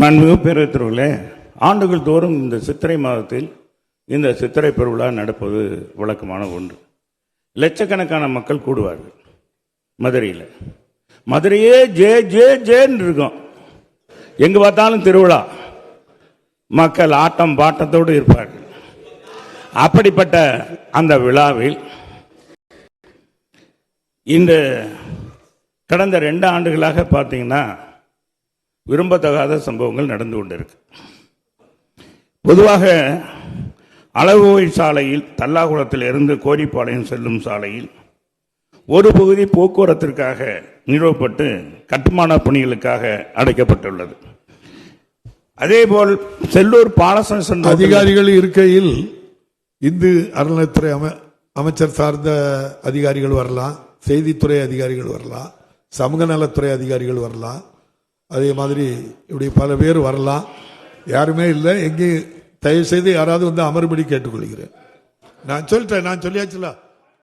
மாண்புமிகு பேரவைத்தலைவர்களே, ஆண்டுகள் தோறும் இந்த சித்திரை மாதத்தில் இந்த சித்திரை பெருவிழா நடப்பது வழக்கமான ஒன்று. லட்சக்கணக்கான மக்கள் கூடுவார்கள். மதுரையில் மதுரையே ஜே ஜே ஜேன்னு இருக்கும். எங்கு பார்த்தாலும் திருவிழா, மக்கள் ஆட்டம் பாட்டத்தோடு இருப்பார்கள். அப்படிப்பட்ட அந்த விழாவில் இந்த கடந்த 2 ஆண்டுகளாக பார்த்தீங்கன்னா விரும்பத்தகாத சம்பவங்கள் நடந்து கொண்டிருக்கு. பொதுவாக அளவுகோல் சாலையில் தல்லாகுளத்தில் இருந்து கோரிப்பாளையம் செல்லும் சாலையில் ஒரு பகுதி போக்குவரத்திற்காக நிறுவப்பட்டு கட்டுமான பணிகளுக்காக அடைக்கப்பட்டுள்ளது. அதேபோல் செல்லூர் பாலசன் அதிகாரிகள் இருக்கையில் இந்து அறநிலையத்துறை அமைச்சர் சார்ந்த அதிகாரிகள் வரலாம், செய்தித்துறை அதிகாரிகள் வரலாம், சமூக நலத்துறை அதிகாரிகள் வரலாம், அதே மாதிரி இப்படி பல பேர் வரலாம். யாருமே இல்லை. எங்கே தயவு செய்து யாராவது வந்து அமர்படி கேட்டுக்கொள்கிறேன். நான் சொல்லியாச்சுல.